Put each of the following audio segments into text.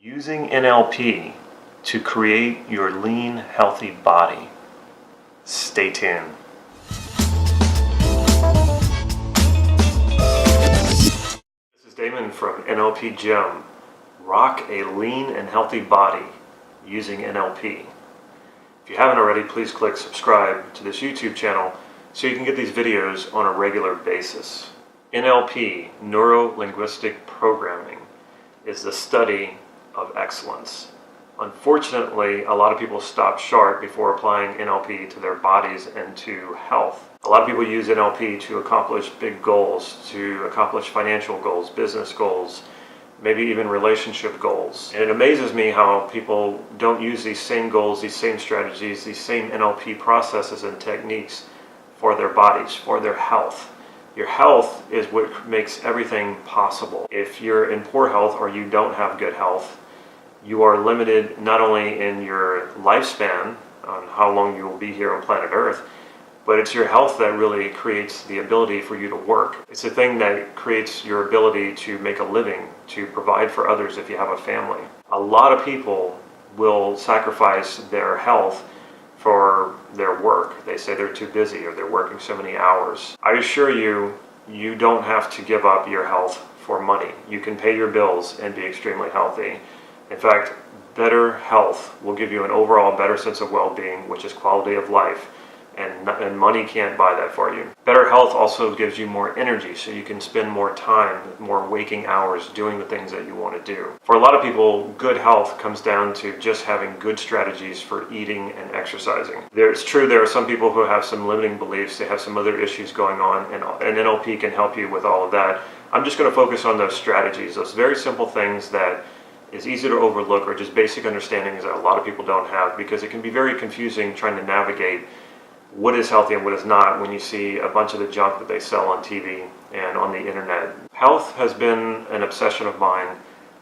Using NLP to create your lean, healthy body. Stay tuned. This is Damon from NLP Gym. Rock a lean and healthy body using NLP. If you haven't already, please click subscribe to this YouTube channel so you can get these videos on a regular basis. NLP, Neuro-Linguistic Programming, is the study of excellence. Unfortunately, a lot of people stop short before applying NLP to their bodies and to health. A lot of people use NLP to accomplish big goals, to accomplish financial goals, business goals, maybe even relationship goals. And it amazes me how people don't use these same goals, these same strategies, these same NLP processes and techniques for their bodies, for their health. Your health is what makes everything possible. If you're in poor health or you don't have good health, you are limited not only in your lifespan, on how long you will be here on planet Earth, but it's your health that really creates the ability for you to work. It's the thing that creates your ability to make a living, to provide for others if you have a family. A lot of people will sacrifice their health for their work. They say they're too busy or they're working so many hours. I assure you, you don't have to give up your health for money. You can pay your bills and be extremely healthy. In fact, better health will give you an overall better sense of well-being, which is quality of life, and money can't buy that for you. Better health also gives you more energy, so you can spend more time, more waking hours doing the things that you want to do. For a lot of people, good health comes down to just having good strategies for eating and exercising. It's true there are some people who have some limiting beliefs, they have some other issues going on, and NLP can help you with all of that. I'm just going to focus on those strategies, those very simple things that is easy to overlook, or just basic understandings that a lot of people don't have, because it can be very confusing trying to navigate what is healthy and what is not when you see a bunch of the junk that they sell on TV and on the internet. Health has been an obsession of mine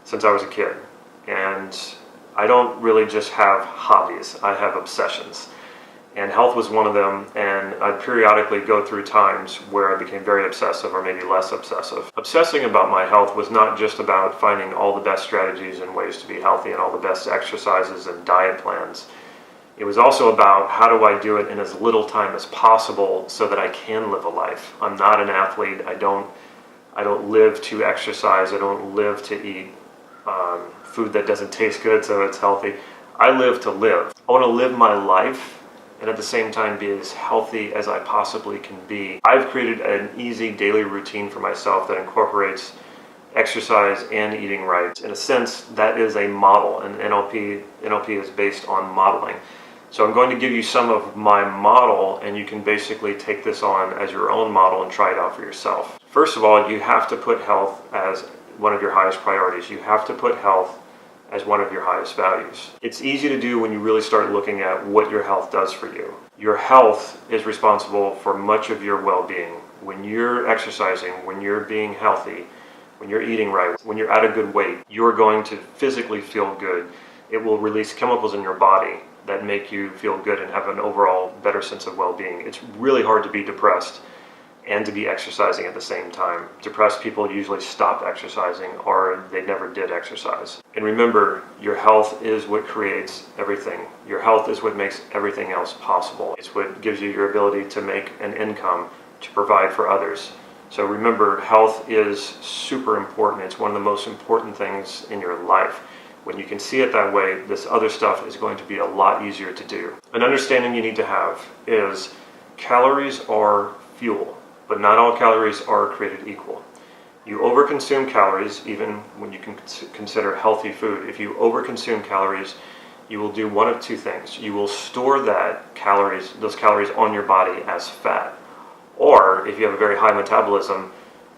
since I was a kid, and I don't really just have hobbies, I have obsessions. And health was one of them, and I'd periodically go through times where I became very obsessive or maybe less obsessive. Obsessing about my health was not just about finding all the best strategies and ways to be healthy and all the best exercises and diet plans. It was also about how do I do it in as little time as possible so that I can live a life. I'm not an athlete. I don't live to exercise. I don't live to eat food that doesn't taste good so it's healthy. I live to live. I want to live my life and at the same time be as healthy as I possibly can be. I've created an easy daily routine for myself that incorporates exercise and eating right. In a sense, that is a model, and NLP is based on modeling. So I'm going to give you some of my model, and you can basically take this on as your own model and try it out for yourself. First of all, you have to put health as one of your highest priorities. You have to put health as one of your highest values. It's easy to do when you really start looking at what your health does for you. Your health is responsible for much of your well-being. When you're exercising, when you're being healthy, when you're eating right, when you're at a good weight, you're going to physically feel good. It will release chemicals in your body that make you feel good and have an overall better sense of well-being. It's really hard to be depressed and to be exercising at the same time. Depressed people usually stop exercising or they never did exercise. And remember, your health is what creates everything. Your health is what makes everything else possible. It's what gives you your ability to make an income, to provide for others. So remember, health is super important. It's one of the most important things in your life. When you can see it that way, this other stuff is going to be a lot easier to do. An understanding you need to have is calories are fuel, but not all calories are created equal. You overconsume calories, even when you can consider healthy food. If you overconsume calories, you will do one of two things. You will store those calories on your body as fat. Or if you have a very high metabolism,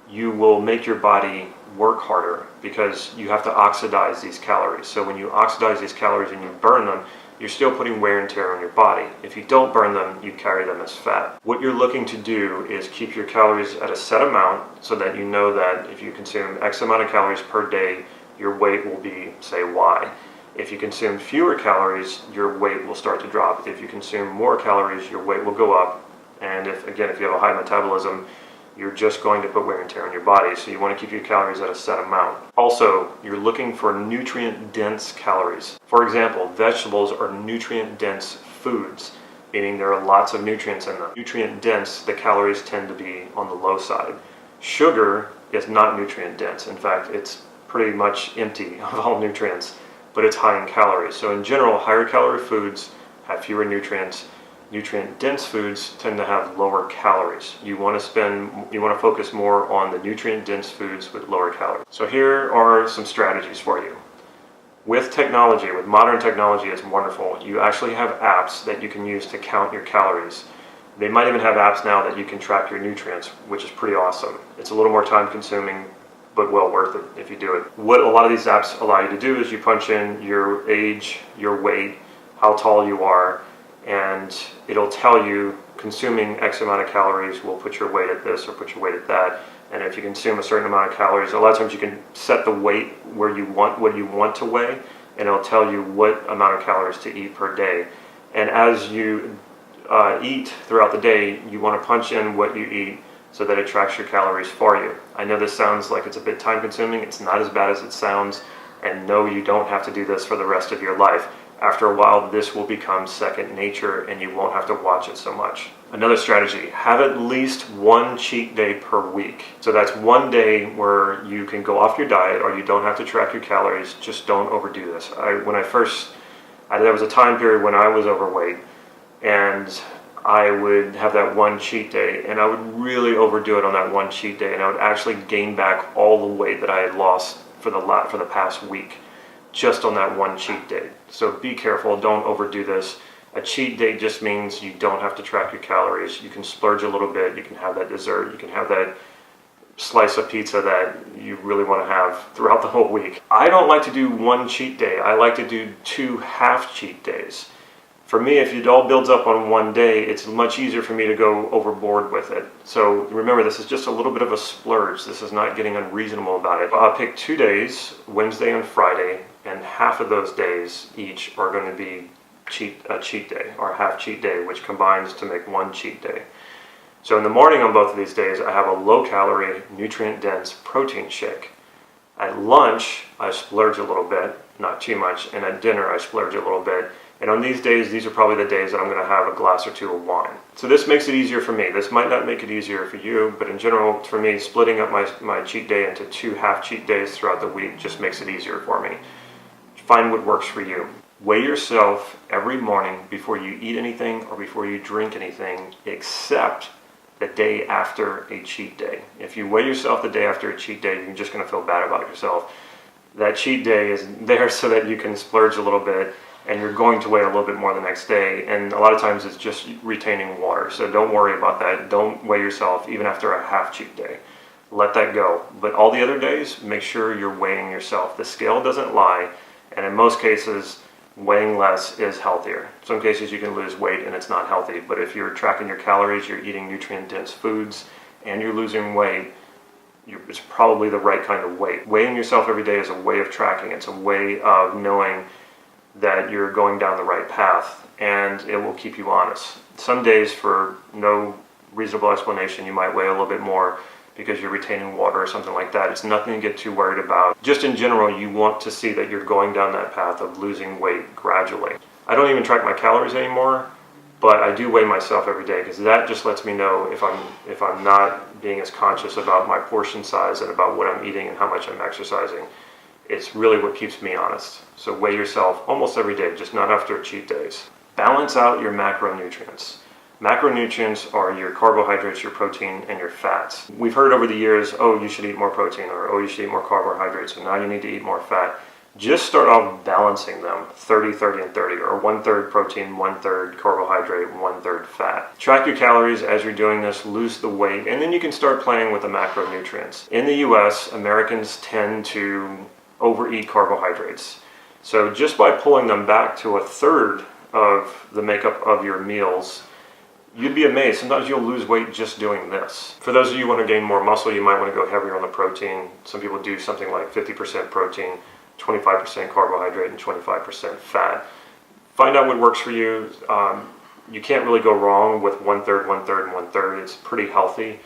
you will make your body work harder because you have to oxidize these calories. So when you oxidize these calories and you burn them, you're still putting wear and tear on your body. If you don't burn them, you carry them as fat. What you're looking to do is keep your calories at a set amount so that you know that if you consume X amount of calories per day, your weight will be, say, Y. If you consume fewer calories, your weight will start to drop. If you consume more calories, your weight will go up. And if you have a high metabolism, you're just going to put wear and tear on your body. So you want to keep your calories at a set amount. Also, you're looking for nutrient-dense calories. For example, vegetables are nutrient-dense foods, meaning there are lots of nutrients in them. Nutrient-dense, the calories tend to be on the low side. Sugar is not nutrient-dense. In fact, it's pretty much empty of all nutrients, but it's high in calories. So in general, higher calorie foods have fewer nutrients. Nutrient-dense foods tend to have lower calories. You want to focus more on the nutrient-dense foods with lower calories. So here are some strategies for you. With technology, with modern technology, it's wonderful. You actually have apps that you can use to count your calories. They might even have apps now that you can track your nutrients, which is pretty awesome. It's a little more time consuming, but well worth it if you do it. What a lot of these apps allow you to do is you punch in your age, your weight, how tall you are, and it'll tell you consuming X amount of calories will put your weight at this or put your weight at that. And if you consume a certain amount of calories, a lot of times you can set the weight where you want what you want to weigh, and it'll tell you what amount of calories to eat per day. And as you eat throughout the day, you want to punch in what you eat so that it tracks your calories for you. I know this sounds like it's a bit time consuming. It's not as bad as it sounds. And no, you don't have to do this for the rest of your life. After a while, this will become second nature and you won't have to watch it so much. Another strategy, have at least one cheat day per week. So that's one day where you can go off your diet or you don't have to track your calories. Just don't overdo this. There was a time period when I was overweight and I would have that one cheat day and I would really overdo it on that one cheat day and I would actually gain back all the weight that I had lost for the past week just on that one cheat day. So be careful, don't overdo this. A cheat day just means you don't have to track your calories. You can splurge a little bit, you can have that dessert, you can have that slice of pizza that you really want to have throughout the whole week. I don't like to do one cheat day, I like to do 2 half cheat days. For me, if it all builds up on one day, it's much easier for me to go overboard with it. So remember, this is just a little bit of a splurge. This is not getting unreasonable about it. I'll pick 2 days, Wednesday and Friday, and half of those days each are going to be a cheat day, or half cheat day, which combines to make one cheat day. So in the morning on both of these days, I have a low-calorie, nutrient-dense protein shake. At lunch, I splurge a little bit, not too much, and at dinner, I splurge a little bit. And on these days, these are probably the days that I'm going to have a glass or 2 of wine. So this makes it easier for me. This might not make it easier for you, but in general, for me, splitting up my cheat day into 2 half cheat days throughout the week just makes it easier for me. Find what works for you. Weigh yourself every morning before you eat anything or before you drink anything, except the day after a cheat day. If you weigh yourself the day after a cheat day, you're just going to feel bad about yourself. That cheat day is there so that you can splurge a little bit, and you're going to weigh a little bit more the next day, and a lot of times it's just retaining water, so don't worry about that. Don't weigh yourself even after a half cheat day. Let that go. But all the other days, make sure you're weighing yourself. The scale doesn't lie, and in most cases, weighing less is healthier. In some cases you can lose weight and it's not healthy, but if you're tracking your calories, you're eating nutrient-dense foods, and you're losing weight, it's probably the right kind of weight. Weighing yourself every day is a way of tracking. It's a way of knowing that you're going down the right path, and it will keep you honest. Some days, for no reasonable explanation, you might weigh a little bit more because you're retaining water or something like that. It's nothing to get too worried about. Just in general, you want to see that you're going down that path of losing weight gradually. I don't even track my calories anymore, but I do weigh myself every day because that just lets me know if I'm not being as conscious about my portion size and about what I'm eating and how much I'm exercising. It's really what keeps me honest. So weigh yourself almost every day, just not after cheat days. Balance out your macronutrients. Macronutrients are your carbohydrates, your protein, and your fats. We've heard over the years, oh, you should eat more protein, or oh, you should eat more carbohydrates, so now you need to eat more fat. Just start off balancing them, 30, 30, and 30, or 1/3 protein, 1/3 carbohydrate, 1/3 fat. Track your calories as you're doing this, lose the weight, and then you can start playing with the macronutrients. In the US, Americans tend to overeat carbohydrates. So just by pulling them back to 1/3 of the makeup of your meals, you'd be amazed. Sometimes you'll lose weight just doing this. For those of you who want to gain more muscle, you might want to go heavier on the protein. Some people do something like 50% protein, 25% carbohydrate, and 25% fat. Find out what works for you. You can't really go wrong with 1/3, 1/3, and 1/3. It's pretty healthy.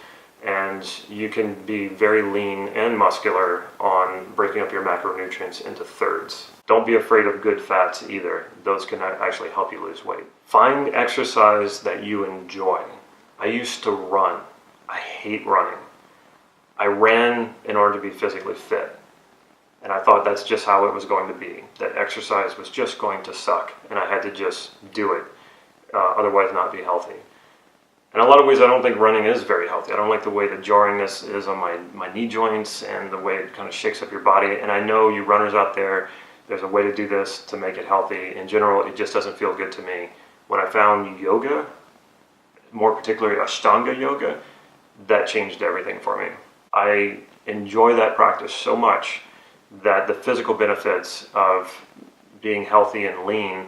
and you can be very lean and muscular on breaking up your macronutrients into thirds. Don't be afraid of good fats either. Those can actually help you lose weight. Find exercise that you enjoy. I used to run. I hate running. I ran in order to be physically fit. And I thought that's just how it was going to be. That exercise was just going to suck, and I had to just do it, otherwise not be healthy. In a lot of ways, I don't think running is very healthy. I don't like the way the jarringness is on my knee joints and the way it kind of shakes up your body. And I know you runners out there, there's a way to do this to make it healthy. In general, it just doesn't feel good to me. When I found yoga, more particularly Ashtanga yoga, that changed everything for me. I enjoy that practice so much that the physical benefits of being healthy and lean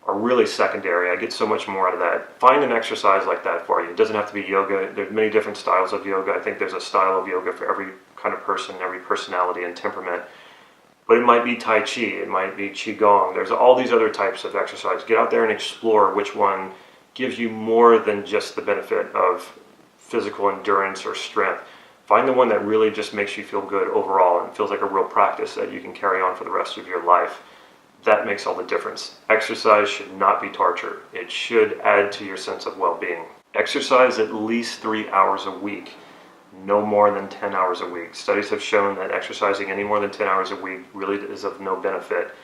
are really secondary. I get so much more out of that. Find an exercise like that for you. It doesn't have to be yoga. There's many different styles of yoga. I think there's a style of yoga for every kind of person, every personality and temperament. But it might be Tai Chi, it might be Qigong. There's all these other types of exercise. Get out there and explore which one gives you more than just the benefit of physical endurance or strength. Find the one that really just makes you feel good overall and feels like a real practice that you can carry on for the rest of your life. That makes all the difference. Exercise should not be torture. It should add to your sense of well-being. Exercise at least 3 hours a week, no more than 10 hours a week. Studies have shown that exercising any more than 10 hours a week really is of no benefit.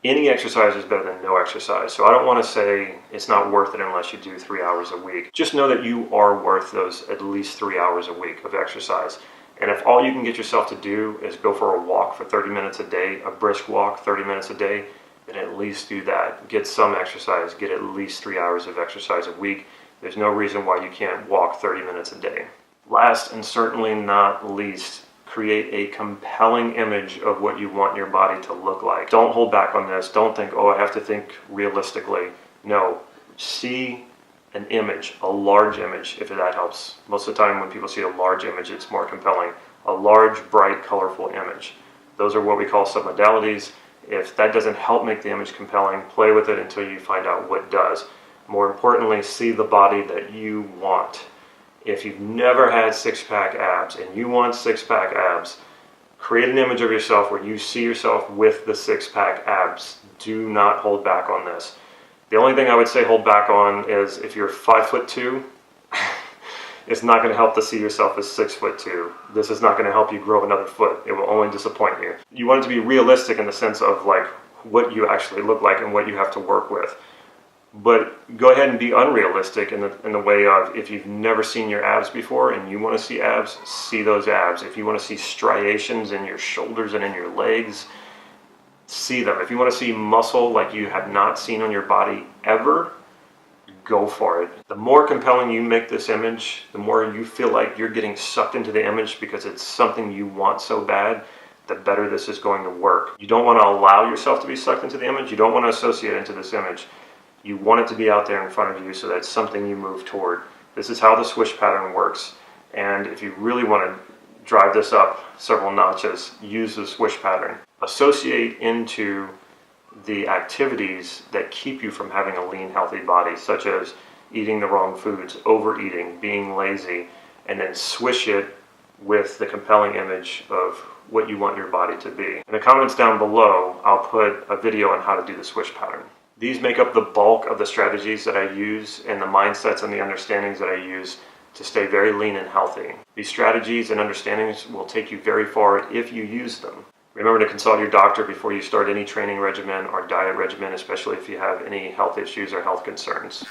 Any exercise is better than no exercise. So I don't want to say it's not worth it unless you do 3 hours a week. Just know that you are worth those at least 3 hours a week of exercise. And if all you can get yourself to do is go for a walk for 30 minutes a day, a brisk walk 30 minutes a day, then at least do that. Get some exercise. Get at least 3 hours of exercise a week. There's no reason why you can't walk 30 minutes a day. Last and certainly not least, create a compelling image of what you want your body to look like. Don't hold back on this. Don't think, oh, I have to think realistically. No, see an image, a large image, if that helps. Most of the time when people see a large image, it's more compelling. A large, bright, colorful image. Those are what we call submodalities. If that doesn't help make the image compelling, play with it until you find out what does. More importantly, see the body that you want. If you've never had six-pack abs and you want six-pack abs, create an image of yourself where you see yourself with the six-pack abs. Do not hold back on this. The only thing I would say hold back on is if you're 5'2", it's not going to help to see yourself as 6'2". This is not going to help you grow another foot. It will only disappoint you. You want it to be realistic in the sense of like what you actually look like and what you have to work with. But go ahead and be unrealistic in the way of if you've never seen your abs before and you want to see abs, see those abs. If you want to see striations in your shoulders and in your legs, see them. If you want to see muscle like you have not seen on your body ever, go for it. The more compelling you make this image, the more you feel like you're getting sucked into the image because it's something you want so bad, the better this is going to work. You don't want to allow yourself to be sucked into the image. You don't want to associate into this image. You want it to be out there in front of you so that's something you move toward. This is how the swish pattern works. And if you really want to drive this up several notches, use the swish pattern. Associate into the activities that keep you from having a lean, healthy body, such as eating the wrong foods, overeating, being lazy, and then swish it with the compelling image of what you want your body to be. In the comments down below, I'll put a video on how to do the swish pattern. These make up the bulk of the strategies that I use and the mindsets and the understandings that I use to stay very lean and healthy. These strategies and understandings will take you very far if you use them. Remember to consult your doctor before you start any training regimen or diet regimen, especially if you have any health issues or health concerns.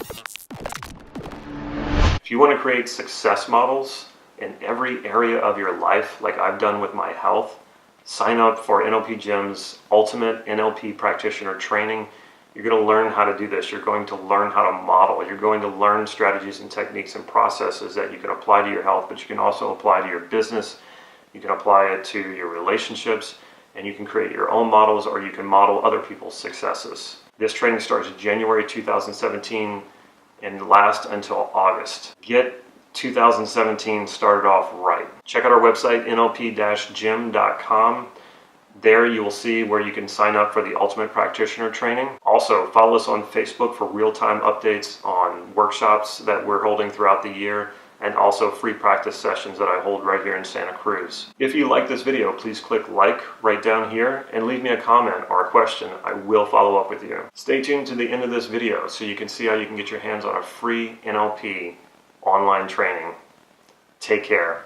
If you want to create success models in every area of your life, like I've done with my health, sign up for NLP Gym's Ultimate NLP Practitioner Training. You're going to learn how to do this. You're going to learn how to model. You're going to learn strategies and techniques and processes that you can apply to your health, but you can also apply to your business. You can apply it to your relationships, and you can create your own models or you can model other people's successes. This training starts January 2017 and lasts until August. Get 2017 started off right. Check out our website, nlp-gym.com. There you will see where you can sign up for the Ultimate Practitioner Training. Also, follow us on Facebook for real-time updates on workshops that we're holding throughout the year, and also free practice sessions that I hold right here in Santa Cruz. If you like this video, please click like right down here and leave me a comment or a question. I will follow up with you. Stay tuned to the end of this video so you can see how you can get your hands on a free NLP online training. Take care.